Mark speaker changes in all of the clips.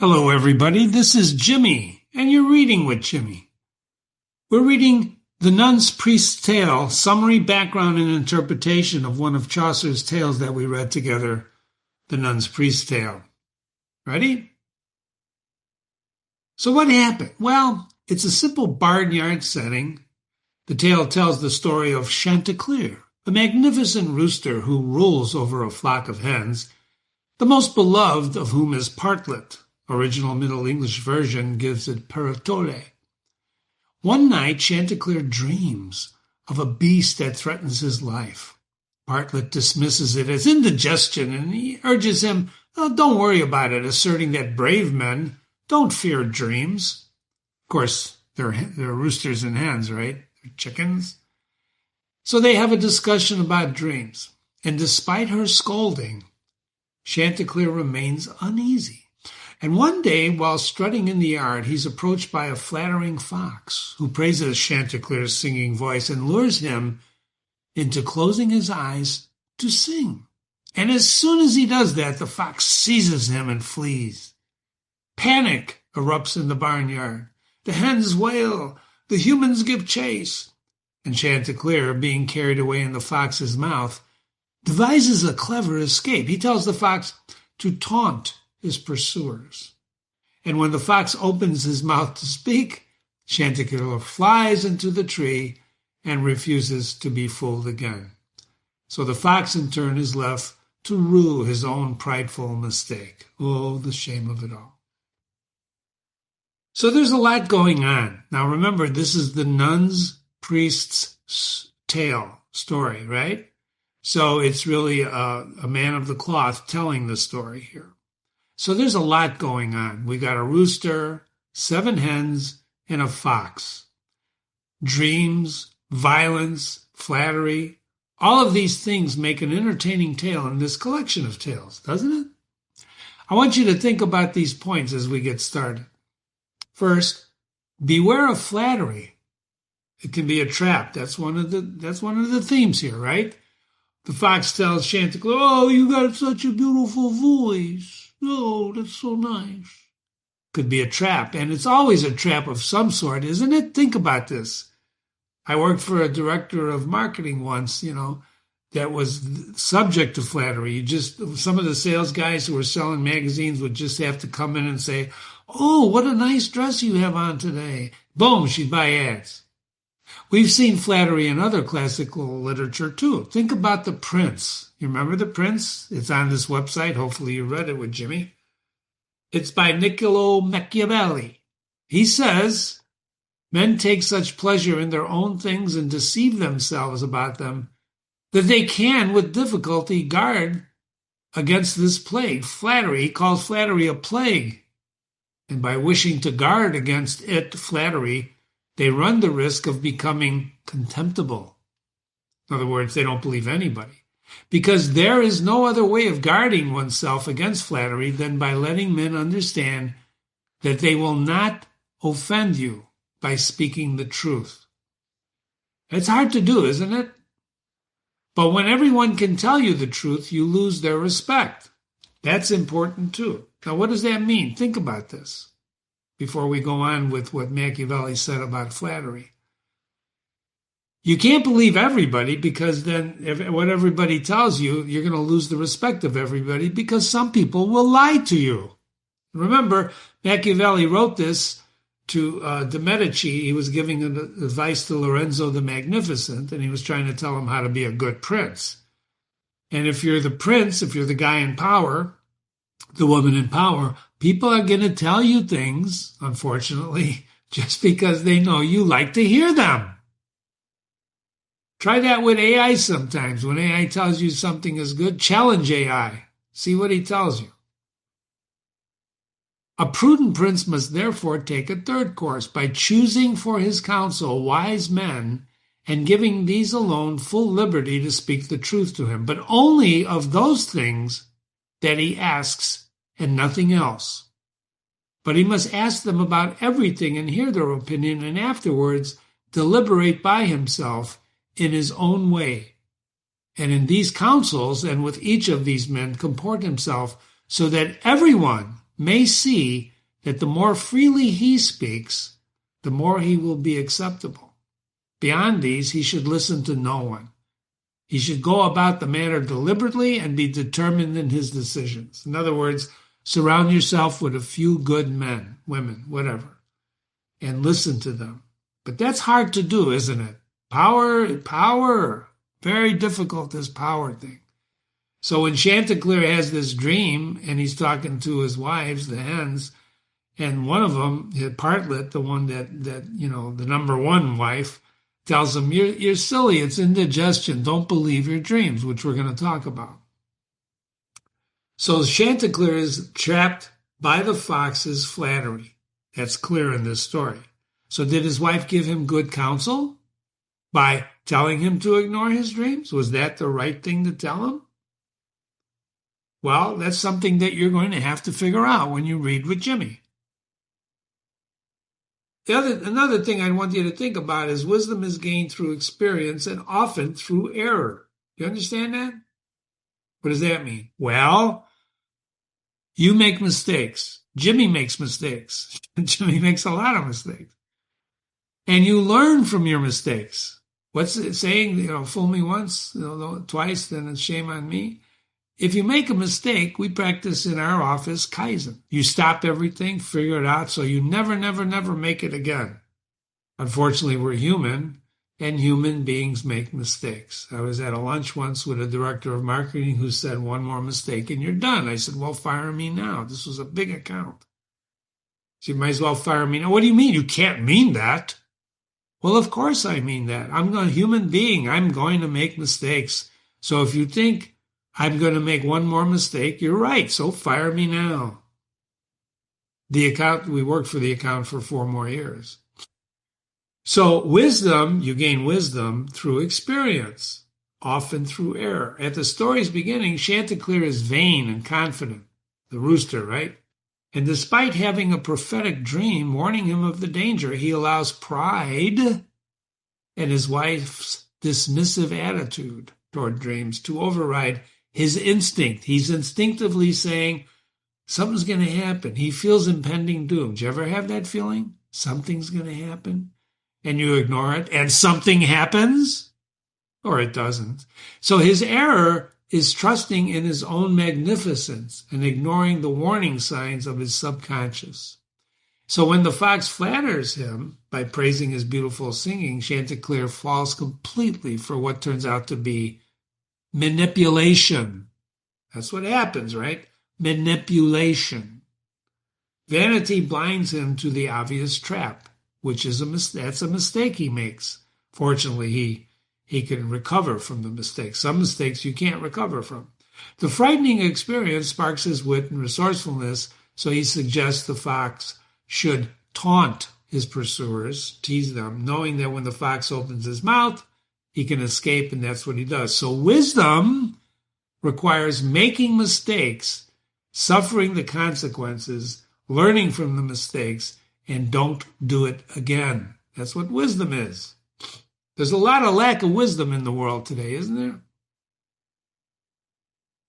Speaker 1: Hello, everybody. This is Jimmy, and you're reading with Jimmy. We're reading The Nun's Priest's Tale, summary, background, and interpretation of one of Chaucer's tales that we read together, The Nun's Priest's Tale. Ready? So what happened? Well, it's a simple barnyard setting. The tale tells the story of Chanticleer, a magnificent rooster who rules over a flock of hens, the most beloved of whom is Partlet. Original Middle English version gives it Paratore. One night, Chanticleer dreams of a beast that threatens his life. Partlet dismisses it as indigestion, and he urges him, don't worry about it, asserting that brave men don't fear dreams. Of course, they're roosters and hens, right? They're chickens. So they have a discussion about dreams, and despite her scolding, Chanticleer remains uneasy. And one day, while strutting in the yard, he's approached by a flattering fox who praises Chanticleer's singing voice and lures him into closing his eyes to sing. And as soon as he does that, the fox seizes him and flees. Panic erupts in the barnyard. The hens wail. The humans give chase. And Chanticleer, being carried away in the fox's mouth, devises a clever escape. He tells the fox to taunt his pursuers. And when the fox opens his mouth to speak, Chanticleer flies into the tree and refuses to be fooled again. So the fox in turn is left to rue his own prideful mistake. Oh, the shame of it all. So there's a lot going on. Now remember, this is the nun's priest's tale story, right? So it's really a man of the cloth telling the story here. So there's a lot going on. We got a rooster, 7 hens, and a fox. Dreams, violence, flattery, all of these things make an entertaining tale in this collection of tales, doesn't it? I want you to think about these points as we get started. First, beware of flattery. It can be a trap. That's one of the themes here, right? The fox tells Chanticleer, "Oh, you got such a beautiful voice. Oh, that's so nice." Could be a trap, and it's always a trap of some sort, isn't it? Think about this. I worked for a director of marketing once, that was subject to flattery. Some of the sales guys who were selling magazines would just have to come in and say, "Oh, what a nice dress you have on today." Boom, she'd buy ads. We've seen flattery in other classical literature, too. Think about The Prince. You remember The Prince? It's on this website. Hopefully you read it with Jimmy. It's by Niccolo Machiavelli. He says, "Men take such pleasure in their own things and deceive themselves about them that they can, with difficulty, guard against this plague." Flattery, he calls flattery a plague. And by wishing to guard against it, flattery, they run the risk of becoming contemptible. In other words, they don't believe anybody. Because there is no other way of guarding oneself against flattery than by letting men understand that they will not offend you by speaking the truth. It's hard to do, isn't it? But when everyone can tell you the truth, you lose their respect. That's important too. Now, what does that mean? Think about this before we go on with what Machiavelli said about flattery. You can't believe everybody, because then what everybody tells you, you're going to lose the respect of everybody, because some people will lie to you. Remember, Machiavelli wrote this to de' Medici. He was giving advice to Lorenzo the Magnificent, and he was trying to tell him how to be a good prince. And if you're the prince, if you're the guy in power, the woman in power, people are going to tell you things, unfortunately, just because they know you like to hear them. Try that with AI sometimes. When AI tells you something is good, challenge AI. See what he tells you. A prudent prince must therefore take a third course by choosing for his counsel wise men and giving these alone full liberty to speak the truth to him, but only of those things that he asks and nothing else. But he must ask them about everything and hear their opinion, and afterwards deliberate by himself in his own way. And in these counsels and with each of these men comport himself so that everyone may see that the more freely he speaks, the more he will be acceptable. Beyond these, he should listen to no one. He should go about the matter deliberately and be determined in his decisions. In other words, surround yourself with a few good men, women, whatever, and listen to them. But that's hard to do, isn't it? Power, very difficult, this power thing. So when Chanticleer has this dream and he's talking to his wives, the hens, and one of them, Partlet, the one that the number one wife, tells him, you're silly, it's indigestion, don't believe your dreams, which we're going to talk about. So Chanticleer is trapped by the fox's flattery. That's clear in this story. So did his wife give him good counsel by telling him to ignore his dreams? Was that the right thing to tell him? Well, that's something that you're going to have to figure out when you read with Jimmy. Another thing I want you to think about is wisdom is gained through experience and often through error. You understand that? What does that mean? Well, you make mistakes. Jimmy makes mistakes. Jimmy makes a lot of mistakes. And you learn from your mistakes. What's it saying? Fool me once, twice, then it's shame on me. If you make a mistake, we practice in our office Kaizen. You stop everything, figure it out, so you never make it again. Unfortunately, we're human, and human beings make mistakes. I was at a lunch once with a director of marketing who said, one more mistake and you're done. I said, well, fire me now. This was a big account. So you might as well fire me now. What do you mean? You can't mean that. Well, of course I mean that. I'm a human being. I'm going to make mistakes. So if you think I'm going to make one more mistake, you're right. So fire me now. We worked for the account for 4 more years. So wisdom, you gain wisdom through experience, often through error. At the story's beginning, Chanticleer is vain and confident. The rooster, right? And despite having a prophetic dream warning him of the danger, he allows pride and his wife's dismissive attitude toward dreams to override his instinct. He's instinctively saying, something's going to happen. He feels impending doom. Do you ever have that feeling? Something's going to happen. And you ignore it, and something happens, or it doesn't. So his error is trusting in his own magnificence and ignoring the warning signs of his subconscious. So when the fox flatters him by praising his beautiful singing, Chanticleer falls completely for what turns out to be manipulation. That's what happens, right? Manipulation. Vanity blinds him to the obvious trap, which is that's a mistake he makes. Fortunately, he can recover from the mistake. Some mistakes you can't recover from. The frightening experience sparks his wit and resourcefulness, so he suggests the fox should taunt his pursuers, tease them, knowing that when the fox opens his mouth, he can escape, and that's what he does. So wisdom requires making mistakes, suffering the consequences, learning from the mistakes, and don't do it again. That's what wisdom is. There's a lot of lack of wisdom in the world today, isn't there?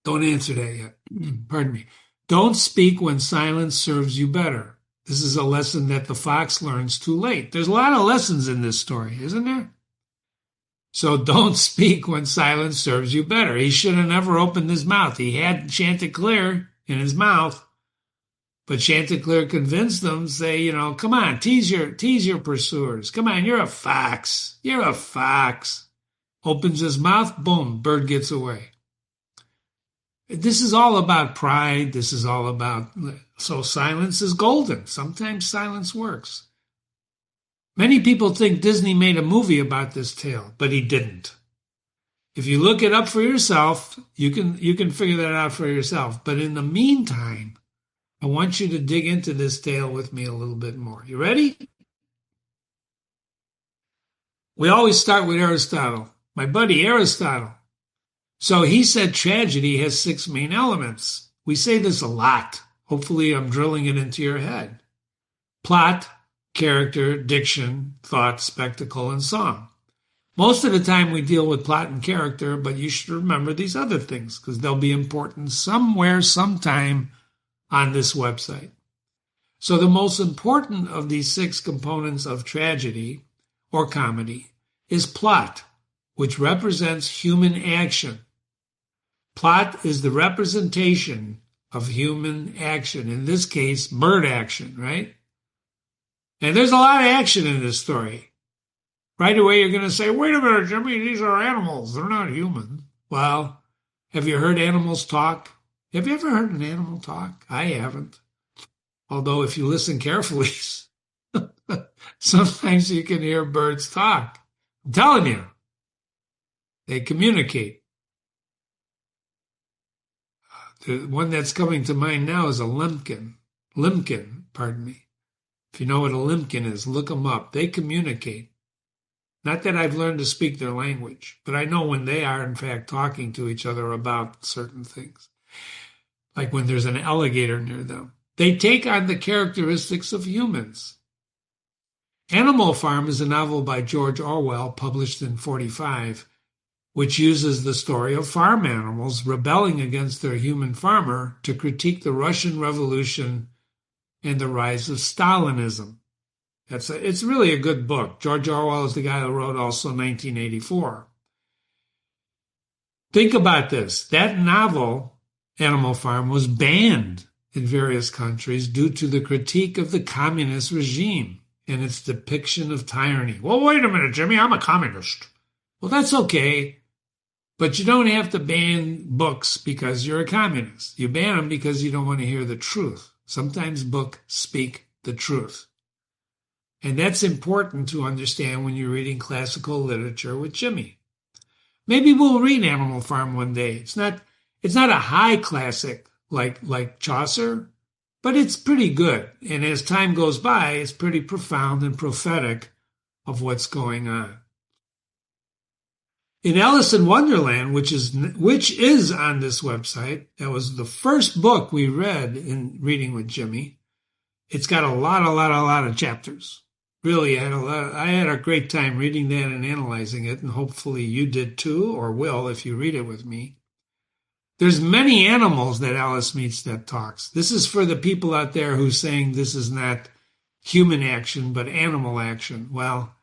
Speaker 1: Don't answer that yet. Pardon me. Don't speak when silence serves you better. This is a lesson that the fox learns too late. There's a lot of lessons in this story, isn't there? So don't speak when silence serves you better. He should have never opened his mouth. He had Chanticleer in his mouth, but Chanticleer convinced them, say, come on, tease your pursuers. Come on, you're a fox. You're a fox. Opens his mouth, boom, bird gets away. This is all about pride. This is all about, so silence is golden. Sometimes silence works. Many people think Disney made a movie about this tale, but he didn't. If you look it up for yourself, you can figure that out for yourself. But in the meantime, I want you to dig into this tale with me a little bit more. You ready? We always start with Aristotle, my buddy Aristotle. So he said tragedy has 6 main elements. We say this a lot. Hopefully I'm drilling it into your head. Plot, character, diction, thought, spectacle, and song. Most of the time we deal with plot and character, but you should remember these other things because they'll be important somewhere, sometime on this website. So the most important of these 6 components of tragedy or comedy is plot, which represents human action. Plot is the representation of human action, in this case, bird action, right? And there's a lot of action in this story. Right away, you're going to say, wait a minute, Jimmy, these are animals. They're not human. Well, have you heard animals talk? Have you ever heard an animal talk? I haven't. Although if you listen carefully, sometimes you can hear birds talk. I'm telling you, they communicate. The one that's coming to mind now is a limpkin. Pardon me. If you know what a limpkin is, look them up. They communicate. Not that I've learned to speak their language, but I know when they are, in fact, talking to each other about certain things, like when there's an alligator near them. They take on the characteristics of humans. Animal Farm is a novel by George Orwell, published in 1945, which uses the story of farm animals rebelling against their human farmer to critique the Russian Revolution and the rise of Stalinism. It's really a good book. George Orwell is the guy who wrote also 1984. Think about this. That novel, Animal Farm, was banned in various countries due to the critique of the communist regime and its depiction of tyranny. Well, wait a minute, Jimmy, I'm a communist. Well, that's okay, but you don't have to ban books because you're a communist. You ban them because you don't want to hear the truth. Sometimes books speak the truth. And that's important to understand when you're reading classical literature with Jimmy. Maybe we'll read Animal Farm one day. It's not a high classic like Chaucer, but it's pretty good. And as time goes by, it's pretty profound and prophetic of what's going on. In Alice in Wonderland, which is on this website, that was the first book we read in Reading with Jimmy. It's got a lot of chapters. Really, I had a great time reading that and analyzing it, and hopefully you did too, or will if you read it with me. There's many animals that Alice meets that talks. This is for the people out there who's saying this is not human action, but animal action. Well,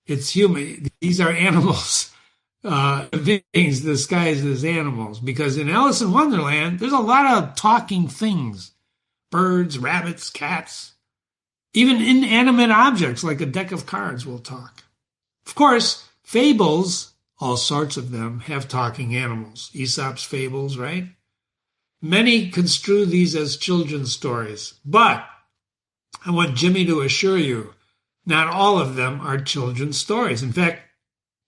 Speaker 1: it's human. These are animals, beings disguised as animals. Because in Alice in Wonderland, there's a lot of talking things. Birds, rabbits, cats. Even inanimate objects like a deck of cards will talk. Of course, fables, all sorts of them, have talking animals. Aesop's fables, right? Many construe these as children's stories. But I want Jimmy to assure you, not all of them are children's stories. In fact,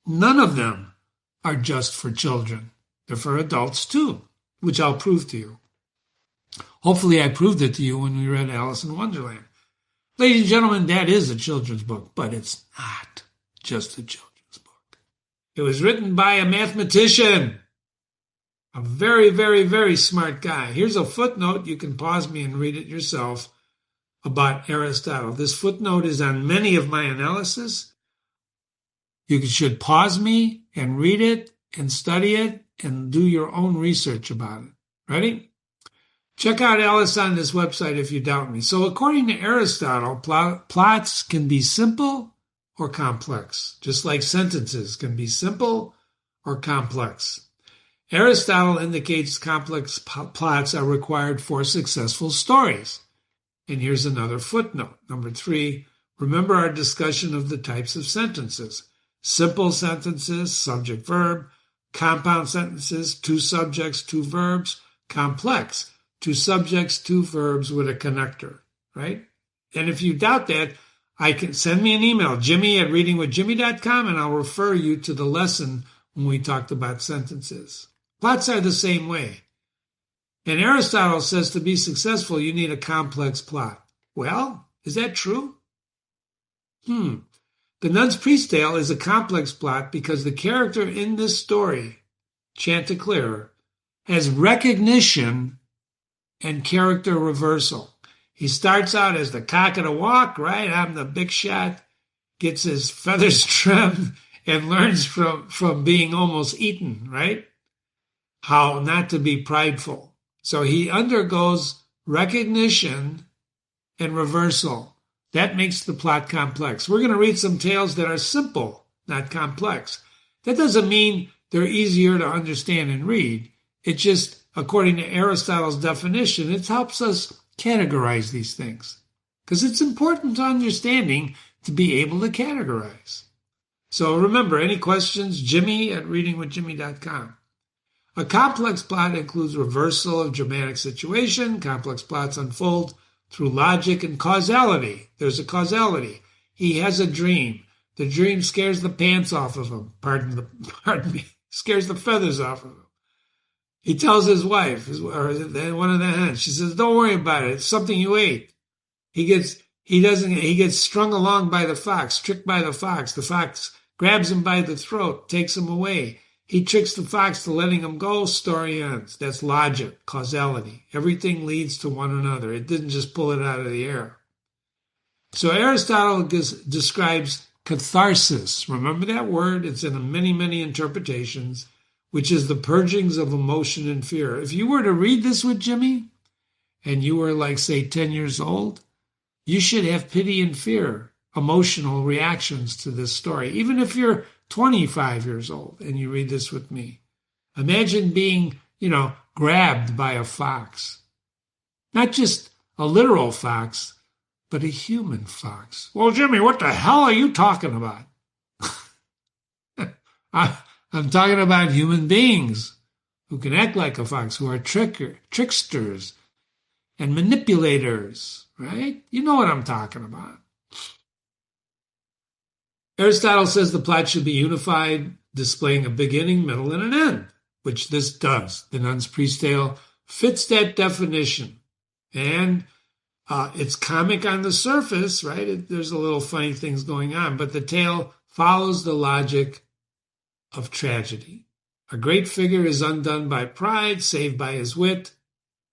Speaker 1: none of them are just for children. They're for adults too, which I'll prove to you. Hopefully I proved it to you when we read Alice in Wonderland. Ladies and gentlemen, that is a children's book, but it's not just a children's book. It was written by a mathematician, a very, very, very smart guy. Here's a footnote. You can pause me and read it yourself about Aristotle. This footnote is on many of my analysis. You should pause me and read it and study it and do your own research about it. Ready? Check out Alice on this website if you doubt me. So according to Aristotle, plots can be simple or complex, just like sentences can be simple or complex. Aristotle indicates complex plots are required for successful stories. And here's another footnote. Number 3, remember our discussion of the types of sentences. Simple sentences, subject-verb. Compound sentences, 2 subjects, 2 verbs. Complex, 2 subjects, 2 verbs with a connector, right? And if you doubt that, I can send me an email, jimmy@readingwithjimmy.com, and I'll refer you to the lesson when we talked about sentences. Plots are the same way. And Aristotle says to be successful, you need a complex plot. Well, is that true? The Nun's Priest Tale is a complex plot because the character in this story, Chanticleer, has recognition and character reversal. He starts out as the cock of the walk, right? I'm the big shot, gets his feathers trimmed, and learns from being almost eaten, right? How not to be prideful. So he undergoes recognition, and reversal. That makes the plot complex. We're going to read some tales that are simple, not complex. That doesn't mean they're easier to understand and read. It just, according to Aristotle's definition, it helps us categorize these things. Because it's important to understanding to be able to categorize. So remember, any questions, Jimmy@readingwithjimmy.com. A complex plot includes reversal of dramatic situation. Complex plots unfold through logic and causality. There's a causality. He has a dream. The dream scares the pants off of him. Pardon me. Scares the feathers off of him. He tells his wife, or one of the hens, she says, "Don't worry about it. It's something you ate." He gets strung along by the fox, tricked by the fox. The fox grabs him by the throat, takes him away. He tricks the fox to letting him go. Story ends. That's logic, causality. Everything leads to one another. It didn't just pull it out of the air. So Aristotle describes catharsis. Remember that word? It's in many, many interpretations, which is the purgings of emotion and fear. If you were to read this with Jimmy, and you were like, say, 10 years old, you should have pity and fear, emotional reactions to this story, even if you're 25 years old and you read this with me. Imagine being, grabbed by a fox. Not just a literal fox, but a human fox. Well, Jimmy, what the hell are you talking about? I'm talking about human beings who can act like a fox, who are tricksters and manipulators, right? You know what I'm talking about. Aristotle says the plot should be unified, displaying a beginning, middle, and an end, which this does. The Nun's Priest Tale fits that definition. And it's comic on the surface, right? There's a little funny things going on, but the tale follows the logic of tragedy. A great figure is undone by pride, saved by his wit,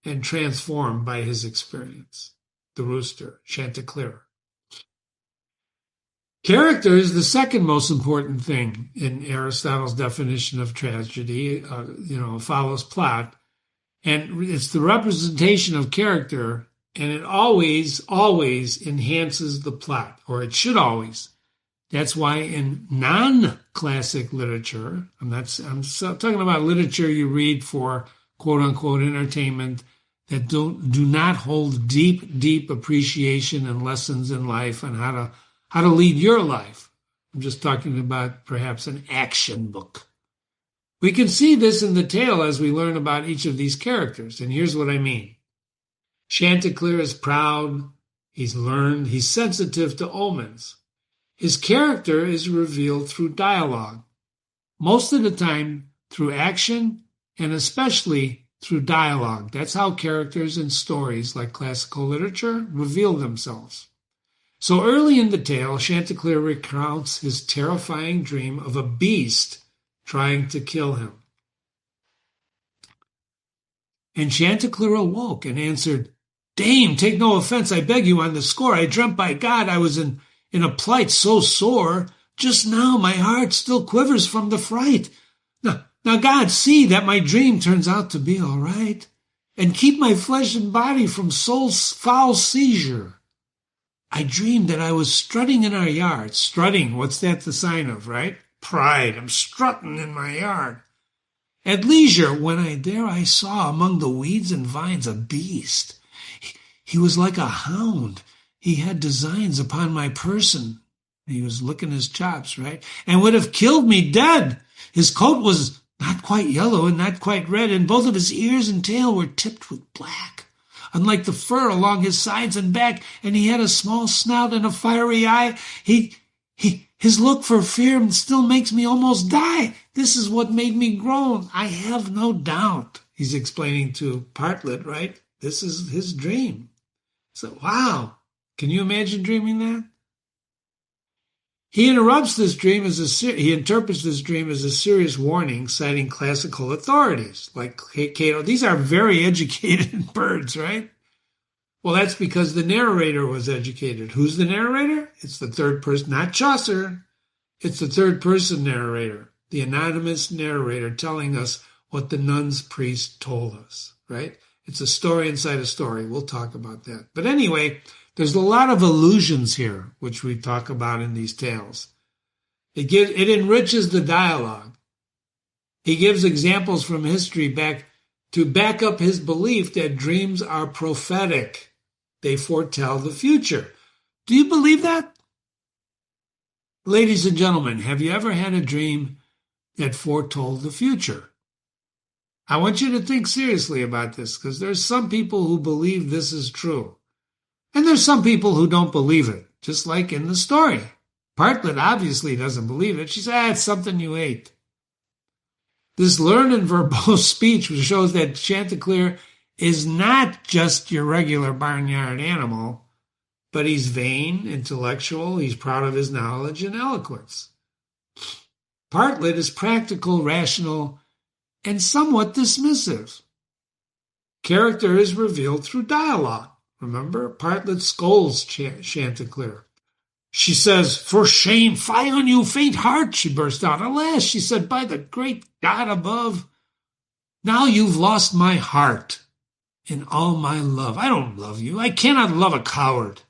Speaker 1: and transformed by his experience. The rooster, Chanticleer. Character is the second most important thing in Aristotle's definition of tragedy, follows plot. And it's the representation of character, and it always enhances the plot, or it should always. That's why in non-classic literature, I'm talking about literature you read for quote-unquote entertainment, that do not hold deep appreciation and lessons in life and how to lead your life. I'm just talking about perhaps an action book. We can see this in the tale as we learn about each of these characters, and here's what I mean. Chanticleer is proud, he's learned, he's sensitive to omens. His character is revealed through dialogue, most of the time through action, and especially through dialogue. That's how characters in stories like classical literature reveal themselves. So early in the tale, Chanticleer recounts his terrifying dream of a beast trying to kill him. And Chanticleer awoke and answered, "Dame, take no offense, I beg you, on the score. I dreamt by God I was in a plight so sore. Just now my heart still quivers from the fright. Now, God, see that my dream turns out to be all right, and keep my flesh and body from soul's foul seizure. I dreamed that I was strutting in our yard." Strutting, what's that the sign of, right? Pride. I'm strutting in my yard. "At leisure, when I saw among the weeds and vines a beast. He was like a hound. He had designs upon my person." He was licking his chops, right? "And would have killed me dead. His coat was not quite yellow and not quite red, and both of his ears and tail were tipped with black, unlike the fur along his sides and back, and he had a small snout and a fiery eye. His look for fear still makes me almost die. This is what made me groan, I have no doubt." He's explaining to Partlet, right? This is his dream. So, wow. Can you imagine dreaming that? He interprets this dream as a serious warning, citing classical authorities like Cato. These are very educated birds, right? Well, that's because the narrator was educated. Who's the narrator? It's the third person, not Chaucer. It's the third person narrator, the anonymous narrator telling us what the nun's priest told us, right? It's a story inside a story. We'll talk about that. But anyway, there's a lot of allusions here, which we talk about in these tales. It enriches the dialogue. He gives examples from history to back up his belief that dreams are prophetic. They foretell the future. Do you believe that? Ladies and gentlemen, have you ever had a dream that foretold the future? I want you to think seriously about this, because there's some people who believe this is true. And there's some people who don't believe it, just like in the story. Bartlett obviously doesn't believe it. She said, it's something you ate. This learned and verbose speech shows that Chanticleer is not just your regular barnyard animal, but he's vain, intellectual, he's proud of his knowledge and eloquence. Bartlett is practical, rational, and somewhat dismissive. Character is revealed through dialogue. Remember, Bartlett scolds Chanticleer. She says, "For shame, fie on you, faint heart," she burst out. "Alas," she said, "by the great God above, now you've lost my heart and all my love. I don't love you. I cannot love a coward,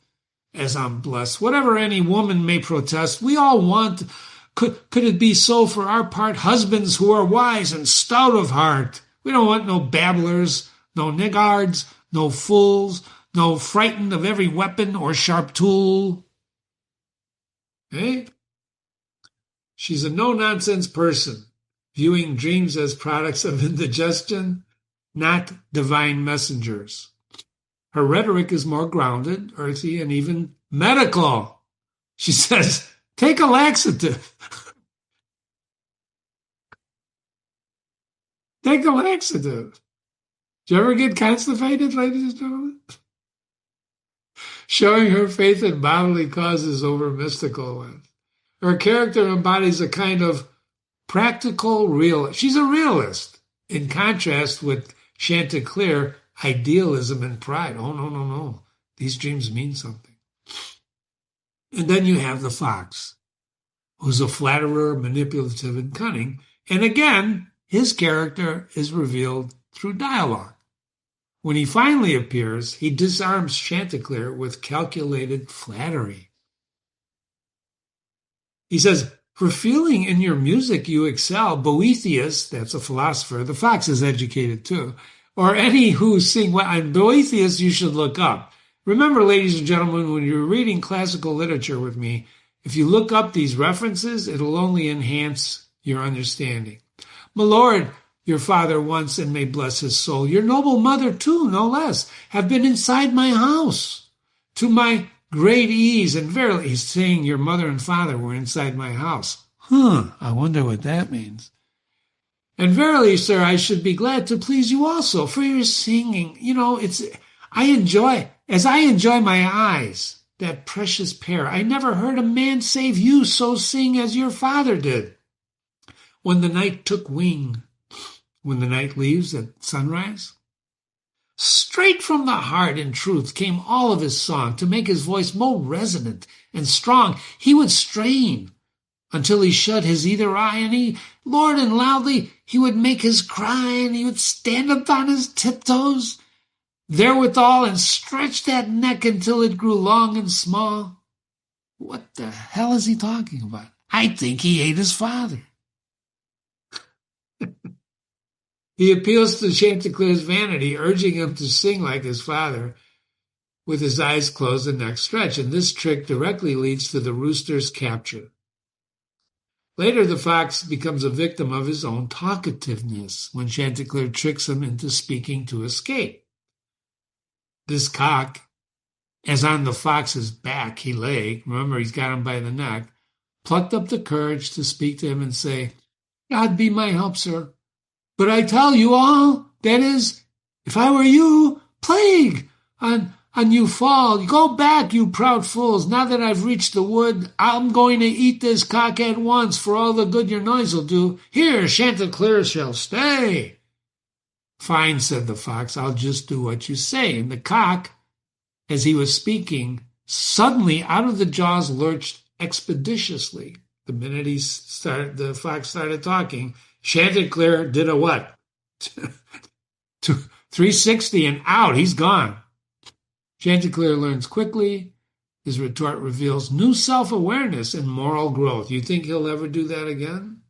Speaker 1: as I'm blessed. Whatever any woman may protest, we all want, could it be so for our part, husbands who are wise and stout of heart. We don't want no babblers, no niggards, no fools, no frightened of every weapon or sharp tool." Eh? She's a no-nonsense person, viewing dreams as products of indigestion, not divine messengers. Her rhetoric is more grounded, earthy, and even medical. She says, take a laxative. Take a laxative. Do you ever get constipated, ladies and gentlemen? Showing her faith in bodily causes over mystical ones. Her character embodies a kind of practical realist. She's a realist, in contrast with Chanticleer, idealism and pride. Oh, no, no, no. These dreams mean something. And then you have the fox, who's a flatterer, manipulative, and cunning. And again, his character is revealed through dialogue. When he finally appears, he disarms Chanticleer with calculated flattery. He says, "For feeling in your music you excel, Boethius," that's a philosopher, the fox is educated too, "or any who sing well," and Boethius you should look up. Remember, ladies and gentlemen, when you're reading classical literature with me, if you look up these references, it'll only enhance your understanding. "My lord, your father once, and may bless his soul, your noble mother too, no less, have been inside my house, to my great ease, and verily," he's saying your mother and father were inside my house. I wonder what that means. "And verily, sir, I should be glad to please you also, for your singing, I enjoy my eyes, that precious pair. I never heard a man save you so sing as your father did. When the night took wing, when the night leaves at sunrise, straight from the heart, in truth, came all of his song, to make his voice more resonant and strong. He would strain until he shut his either eye, and he, Lord, and loudly he would make his cry, and he would stand up on his tiptoes therewithal, and stretch that neck until it grew long and small." What the hell is he talking about? I think he ate his father. He appeals to Chanticleer's vanity, urging him to sing like his father, with his eyes closed and neck stretched, and this trick directly leads to the rooster's capture. Later, the fox becomes a victim of his own talkativeness when Chanticleer tricks him into speaking to escape. This cock, as on the fox's back he lay, remember he's got him by the neck, plucked up the courage to speak to him and say, "God be my help, sir. But I tell you all, that is, if I were you, plague on you fall. Go back, you proud fools. Now that I've reached the wood, I'm going to eat this cock at once, for all the good your noise will do. Here, Chanticleer shall stay." "Fine," said the fox, "I'll just do what you say." And the cock, as he was speaking, suddenly out of the jaws lurched expeditiously. The minute the fox started talking, Chanticleer did a what? 360 and out, he's gone. Chanticleer learns quickly. His retort reveals new self-awareness and moral growth. You think he'll ever do that again?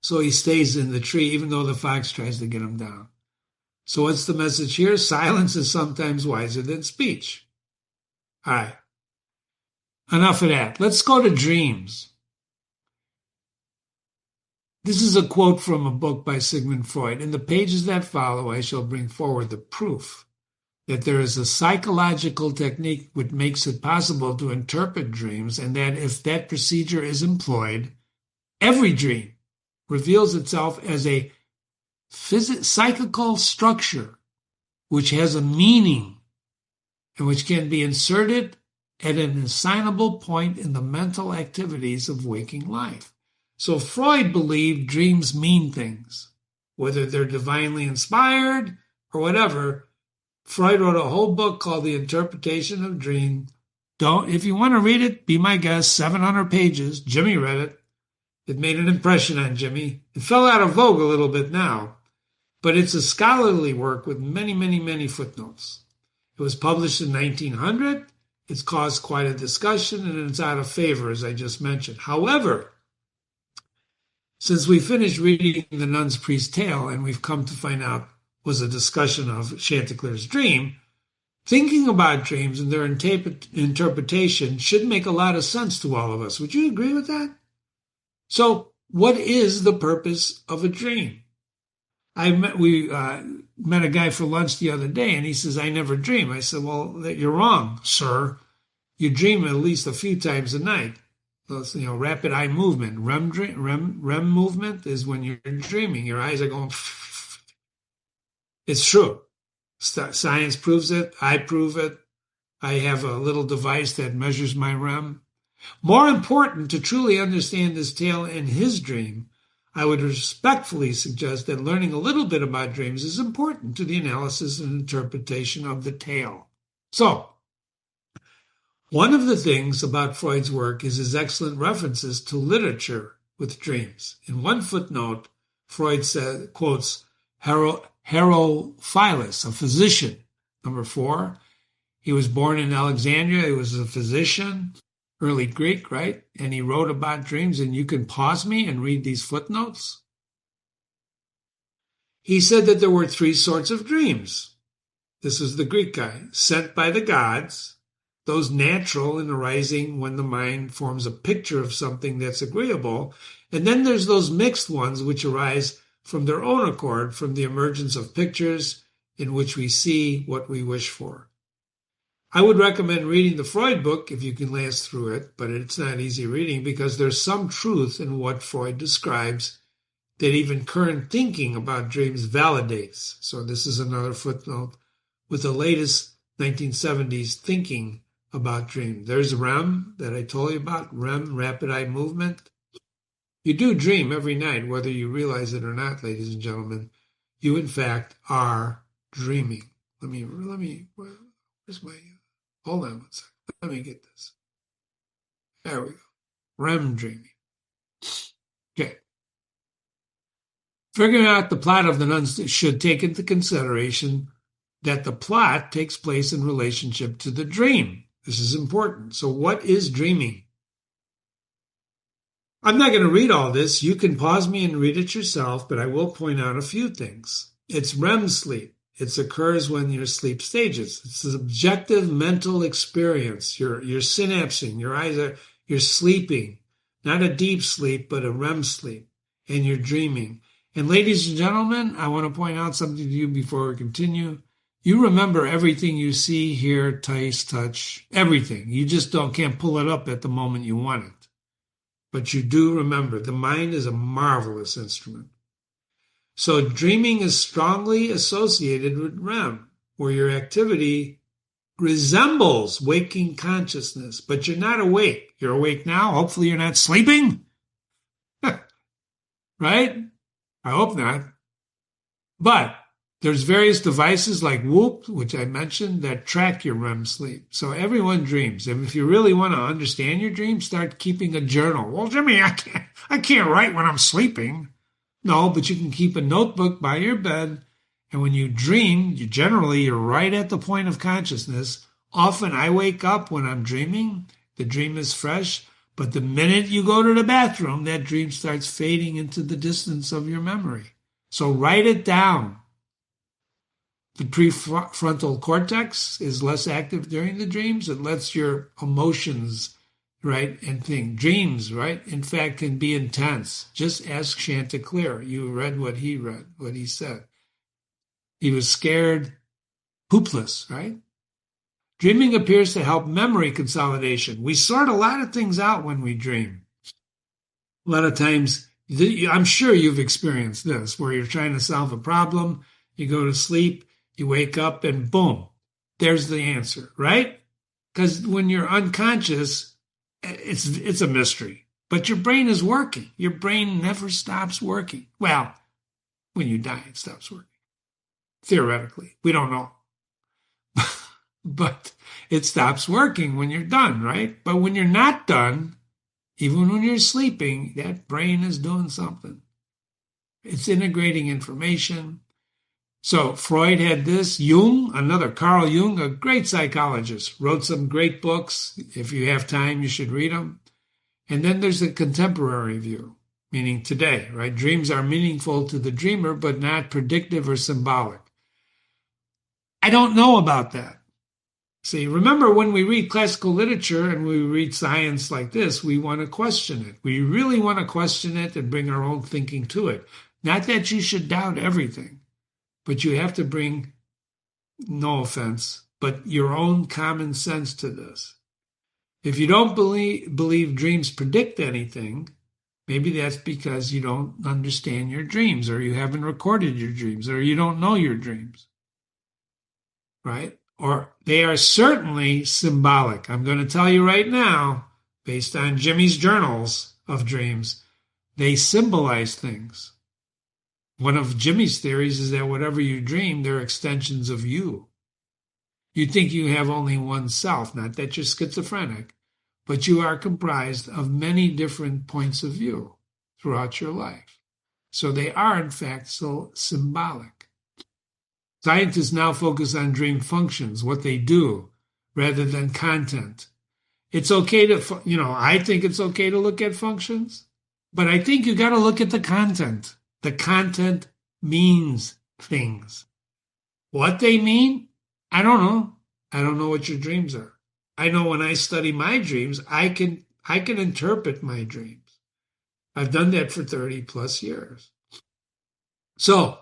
Speaker 1: So he stays in the tree, even though the fox tries to get him down. So what's the message here? Silence is sometimes wiser than speech. All right. Enough of that. Let's go to dreams. This is a quote from a book by Sigmund Freud. In the pages that follow, I shall bring forward the proof that there is a psychological technique which makes it possible to interpret dreams, and that if that procedure is employed, every dream reveals itself as a psychical structure which has a meaning and which can be inserted at an assignable point in the mental activities of waking life. So Freud believed dreams mean things, whether they're divinely inspired or whatever. Freud wrote a whole book called The Interpretation of Dream. If you want to read it, be my guest, 700 pages. Jimmy read it. It made an impression on Jimmy. It fell out of vogue a little bit now, but it's a scholarly work with many, many, many footnotes. It was published in 1900. It's caused quite a discussion, and it's out of favor, as I just mentioned. However, since we finished reading The Nun's Priest's Tale, and we've come to find out was a discussion of Chanticleer's dream, thinking about dreams and their interpretation should make a lot of sense to all of us. Would you agree with that? So what is the purpose of a dream? We met a guy for lunch the other day, and he says, I never dream. I said, well, you're wrong, sir. You dream at least a few times a night. So, rapid eye movement. REM movement is when you're dreaming. Your eyes are going. It's true. Science proves it. I prove it. I have a little device that measures my REM. More important, to truly understand this tale and his dream, I would respectfully suggest that learning a little bit about dreams is important to the analysis and interpretation of the tale. So, one of the things about Freud's work is his excellent references to literature with dreams. In one footnote, Freud quotes Herophilus, a physician. Number 4, he was born in Alexandria. He was a physician, early Greek, right? And he wrote about dreams, and you can pause me and read these footnotes. He said that there were 3 sorts of dreams. This is the Greek guy. Sent by the gods, those natural and arising when the mind forms a picture of something that's agreeable. And then there's those mixed ones which arise from their own accord, from the emergence of pictures in which we see what we wish for. I would recommend reading the Freud book if you can last through it, but it's not easy reading because there's some truth in what Freud describes that even current thinking about dreams validates. So this is another footnote with the latest 1970s thinking about dreams. There's REM that I told you about, REM, rapid eye movement. You do dream every night, whether you realize it or not, ladies and gentlemen. You, in fact, are dreaming. Where's my, hold on one second. Let me get this. There we go. REM dreaming. Okay. Figuring out the plot of the Nuns should take into consideration that the plot takes place in relationship to the dream. This is important. So what is dreaming? I'm not going to read all this. You can pause me and read it yourself, but I will point out a few things. It's REM sleep. It occurs when your sleep stages. It's a subjective mental experience. You're synapsing. You're sleeping. Not a deep sleep, but a REM sleep. And you're dreaming. And ladies and gentlemen, I want to point out something to you before we continue. You remember everything you see, hear, taste, touch, everything. You just can't pull it up at the moment you want it. But you do remember. The mind is a marvelous instrument. So dreaming is strongly associated with REM, where your activity resembles waking consciousness, but you're not awake. You're awake now. Hopefully you're not sleeping. Right? I hope not. But there's various devices like Whoop, which I mentioned, that track your REM sleep. So everyone dreams. And if you really want to understand your dreams, start keeping a journal. Well, Jimmy, I can't write when I'm sleeping. No, but you can keep a notebook by your bed And when you dream, you're right at the point of consciousness. Often I wake up when I'm dreaming, the dream is fresh, but the minute you go to the bathroom, that dream starts fading into the distance of your memory. So write it down. The prefrontal cortex is less active during the dreams. It lets your emotions, right, and think. Dreams, right, in fact, can be intense. Just ask Chanticleer. You read, what he said. He was scared, hopeless, right? Dreaming appears to help memory consolidation. We sort a lot of things out when we dream. A lot of times, I'm sure you've experienced this, where you're trying to solve a problem, you go to sleep, you wake up, and boom, there's the answer, right? Because when you're unconscious, it's a mystery. But your brain is working. Your brain never stops working. Well, when you die, it stops working. Theoretically, we don't know. But it stops working when you're done, right? But when you're not done, even when you're sleeping, that brain is doing something. It's integrating information. So Freud had this. Carl Jung, a great psychologist, wrote some great books. If you have time, you should read them. And then there's the contemporary view, meaning today, right? Dreams are meaningful to the dreamer, but not predictive or symbolic. I don't know about that. See, remember when we read classical literature and we read science like this, we want to question it. We really want to question it and bring our own thinking to it. Not that you should doubt everything, but you have to bring, no offense, but your own common sense to this. If you don't believe dreams predict anything, maybe that's because you don't understand your dreams, or you haven't recorded your dreams, or you don't know your dreams, right? Or they are certainly symbolic. I'm going to tell you right now, based on Jimmy's journals of dreams, they symbolize things. One of Jimmy's theories is that whatever you dream, they're extensions of you. You think you have only one self, not that you're schizophrenic, but you are comprised of many different points of view throughout your life. So they are, in fact, so symbolic. Scientists now focus on dream functions, what they do, rather than content. It's okay to, I think it's okay to look at functions, but I think you got to look at the content. The content means things. What they mean, I don't know. I don't know what your dreams are. I know when I study my dreams, I can interpret my dreams. I've done that for 30 plus years. So,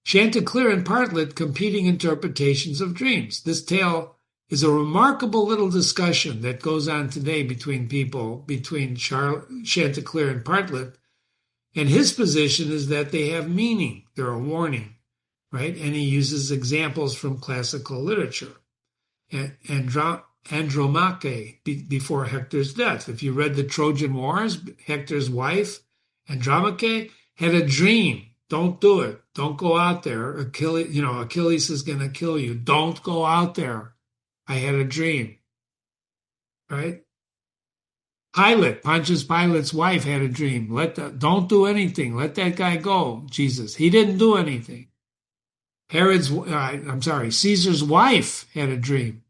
Speaker 1: Chanticleer and Bartlett competing interpretations of dreams. This tale is a remarkable little discussion that goes on today between Chanticleer and Bartlett. And his position is that they have meaning. They're a warning, right? And he uses examples from classical literature. Andromache, before Hector's death. If you read the Trojan Wars, Hector's wife, Andromache, had a dream. Don't do it. Don't go out there. Achilles is going to kill you. Don't go out there. I had a dream. Right? Pontius Pilate's wife had a dream. Don't do anything. Let that guy go, Jesus. He didn't do anything. Caesar's wife had a dream.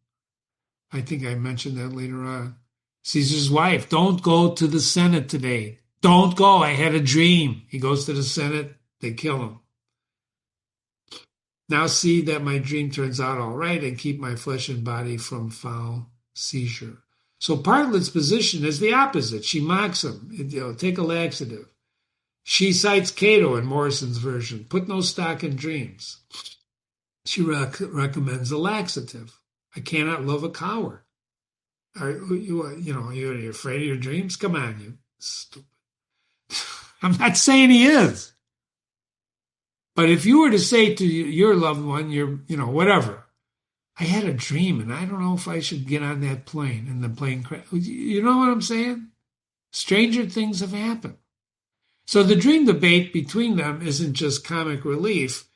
Speaker 1: I think I mentioned that later on. Caesar's wife, don't go to the Senate today. Don't go. I had a dream. He goes to the Senate. They kill him. Now see that my dream turns out all right and keep my flesh and body from foul seizure. So Bartlett's position is the opposite. She mocks him. Take a laxative. She cites Cato in Morrison's version. Put no stock in dreams. She recommends a laxative. I cannot love a coward. You're afraid of your dreams? Come on, you stupid. I'm not saying he is. But if you were to say to your loved one, whatever, I had a dream and I don't know if I should get on that plane and the plane crash. You know what I'm saying? Stranger things have happened. So the dream debate between them isn't just comic relief.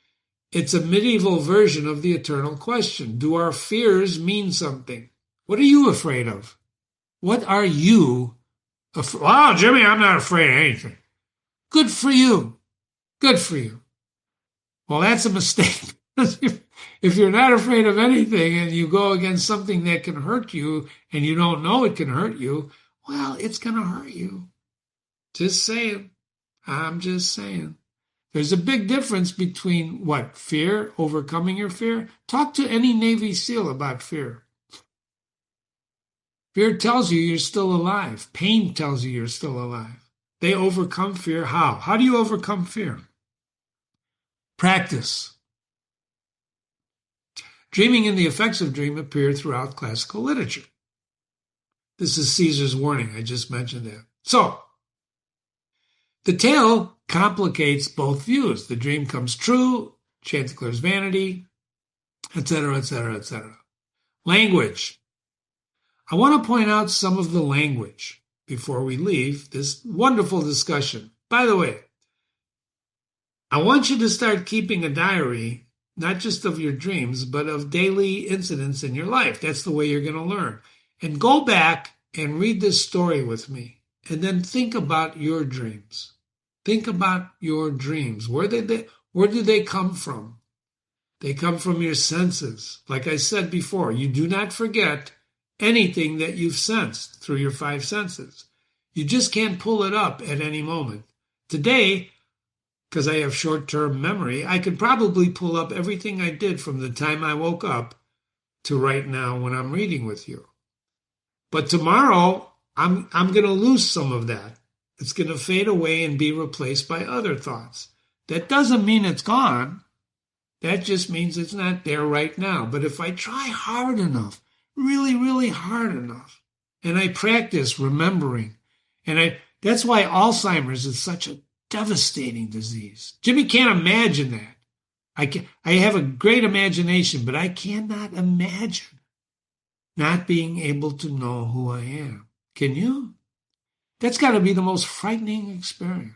Speaker 1: It's a medieval version of the eternal question. Do our fears mean something? What are you afraid of? What are you afraid of? Oh, Jimmy, I'm not afraid of anything. Good for you. Good for you. Well, that's a mistake. If you're not afraid of anything and you go against something that can hurt you and you don't know it can hurt you, well, it's going to hurt you. Just saying. I'm just saying. There's a big difference between what? Fear, overcoming your fear. Talk to any Navy SEAL about fear. Fear tells you you're still alive. Pain tells you you're still alive. They overcome fear. How? How do you overcome fear? Practice. Dreaming and the effects of dream appear throughout classical literature. This is Caesar's warning. I just mentioned that. So, the tale complicates both views. The dream comes true, Chanticleer's vanity, etc., etc., etc. Language. I want to point out some of the language before we leave this wonderful discussion. By the way, I want you to start keeping a diary, not just of your dreams, but of daily incidents in your life. That's the way you're going to learn. And go back and read this story with me, and then think about your dreams. Think about your dreams. Where do they come from? They come from your senses. Like I said before, you do not forget anything that you've sensed through your five senses. You just can't pull it up at any moment. Today, because I have short-term memory, I could probably pull up everything I did from the time I woke up to right now when I'm reading with you. But tomorrow, I'm going to lose some of that. It's going to fade away and be replaced by other thoughts. That doesn't mean it's gone. That just means it's not there right now. But if I try hard enough, really, really hard enough, and I practice remembering, that's why Alzheimer's is such a devastating disease. Jimmy can't imagine that. I have a great imagination, but I cannot imagine not being able to know who I am. Can you? That's got to be the most frightening experience.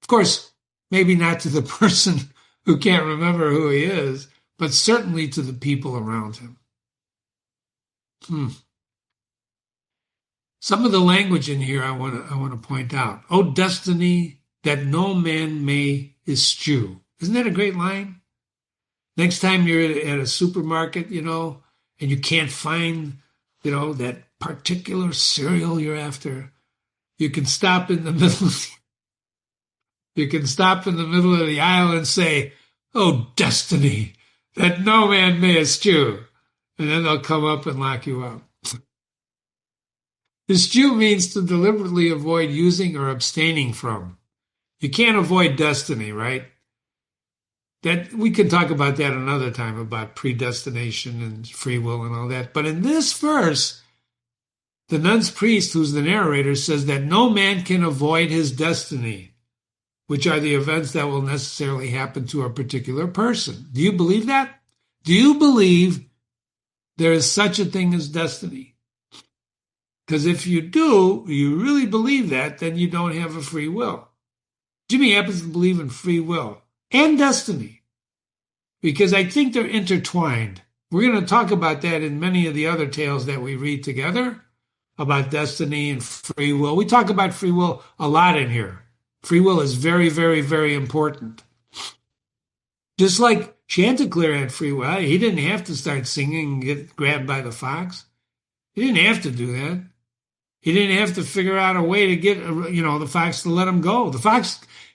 Speaker 1: Of course, maybe not to the person who can't remember who he is, but certainly to the people around him. Some of the language in here I want to point out. Oh, destiny that no man may eschew. Isn't that a great line? Next time you're at a supermarket, and you can't find, that particular cereal you're after, you can stop in the middle. You can stop in the middle of the aisle and say, "Oh, destiny that no man may eschew," and then they'll come up and lock you up. Eschew means to deliberately avoid using or abstaining from. You can't avoid destiny, right? That we can talk about that another time, about predestination and free will and all that. But in this verse, the nun's priest, who's the narrator, says that no man can avoid his destiny, which are the events that will necessarily happen to a particular person. Do you believe that? Do you believe there is such a thing as destiny? Because if you do, you really believe that, then you don't have a free will. Jimmy happens to believe in free will and destiny, because I think they're intertwined. We're going to talk about that in many of the other tales that we read together, about destiny and free will. We talk about free will a lot in here. Free will is very, very, very important. Just like Chanticleer had free will, he didn't have to start singing and get grabbed by the fox. He didn't have to do that. He didn't have to figure out a way to get, the fox to let him go.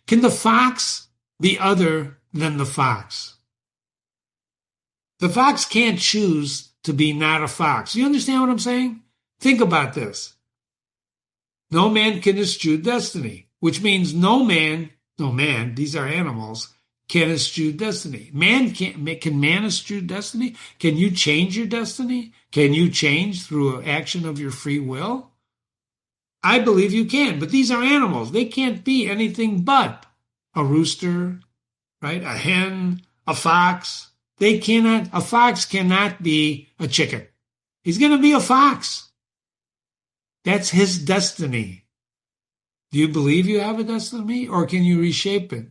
Speaker 1: Can the fox be other than the fox? The fox can't choose to be not a fox. You understand what I'm saying? Think about this. No man can eschew destiny, which means no man, these are animals, can eschew destiny. Can man eschew destiny? Can you change your destiny? Can you change through action of your free will? I believe you can, but these are animals. They can't be anything but a rooster, right? A hen, a fox. A fox cannot be a chicken. He's going to be a fox. That's his destiny. Do you believe you have a destiny, or can you reshape it?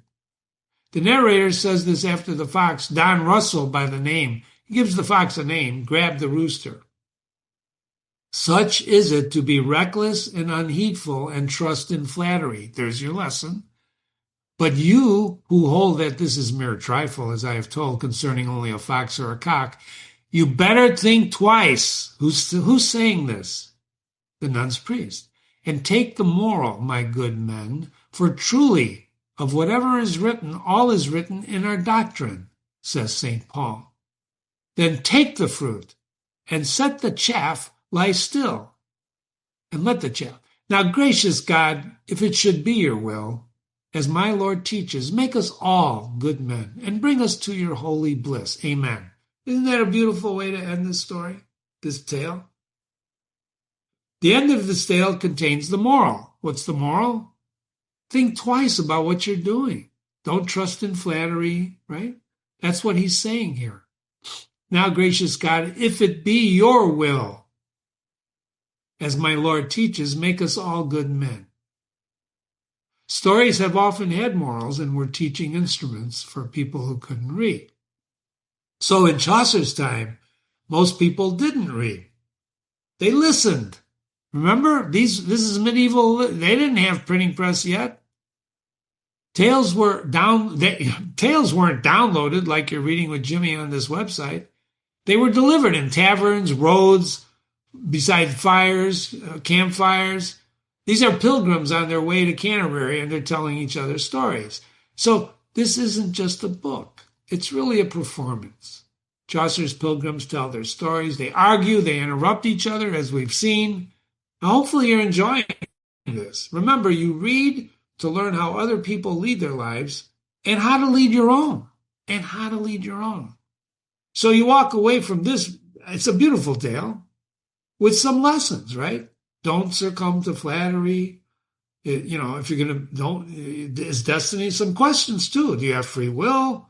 Speaker 1: The narrator says this after the fox, Don Russell by the name, he gives the fox a name, grabbed the rooster. Such is it to be reckless and unheedful and trust in flattery. There's your lesson. But you who hold that this is mere trifle, as I have told concerning only a fox or a cock, you better think twice. Who's saying this? The nun's priest. And take the moral, my good men, for truly of whatever is written, all is written in our doctrine, says St. Paul. Then take the fruit and set the chaff lie still, and let the chaff. Now, gracious God, if it should be your will, as my Lord teaches, make us all good men and bring us to your holy bliss. Amen. Isn't that a beautiful way to end this story, this tale? The end of this tale contains the moral. What's the moral? Think twice about what you're doing. Don't trust in flattery, right? That's what he's saying here. Now, gracious God, if it be your will, as my Lord teaches, make us all good men. Stories have often had morals and were teaching instruments for people who couldn't read. So in Chaucer's time, most people didn't read. They listened. Remember, this is medieval. They didn't have printing press yet. Tales weren't downloaded like you're reading with Jimmy on this website. They were delivered in taverns, roads, beside fires, campfires. These are pilgrims on their way to Canterbury, and they're telling each other stories. So this isn't just a book. It's really a performance. Chaucer's pilgrims tell their stories. They argue. They interrupt each other, as we've seen. Now, hopefully you're enjoying this. Remember, you read to learn how other people lead their lives and how to lead your own. So you walk away from this. It's a beautiful tale with some lessons, right? Don't succumb to flattery. If you're going to, is destiny some questions too? Do you have free will?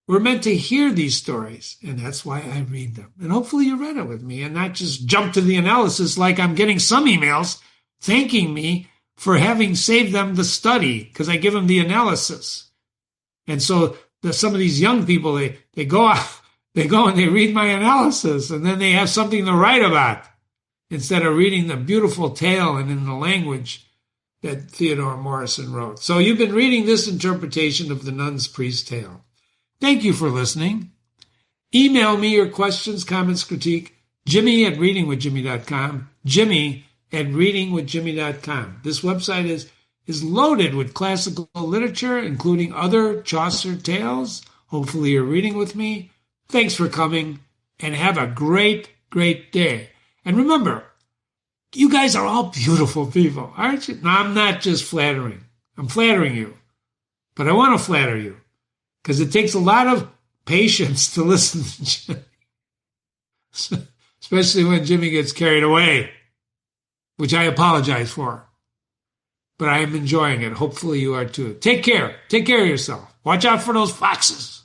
Speaker 1: We're meant to hear these stories, and that's why I read them. And hopefully you read it with me and not just jump to the analysis like I'm getting some emails thanking me for having saved them the study because I give them the analysis. And so some of these young people, they go and they read my analysis, and then they have something to write about instead of reading the beautiful tale and in the language that Theodore Morrison wrote. So you've been reading this interpretation of the Nun's Priest Tale. Thank you for listening. Email me your questions, comments, critique, Jimmy@readingwithjimmy.com, Jimmy@readingwithjimmy.com. This website is loaded with classical literature, including other Chaucer tales. Hopefully you're reading with me. Thanks for coming, and have a great, great day. And remember, you guys are all beautiful people, aren't you? Now, I'm not just flattering. I'm flattering you. But I want to flatter you because it takes a lot of patience to listen to Jimmy, especially when Jimmy gets carried away, which I apologize for. But I am enjoying it. Hopefully you are too. Take care. Take care of yourself. Watch out for those foxes.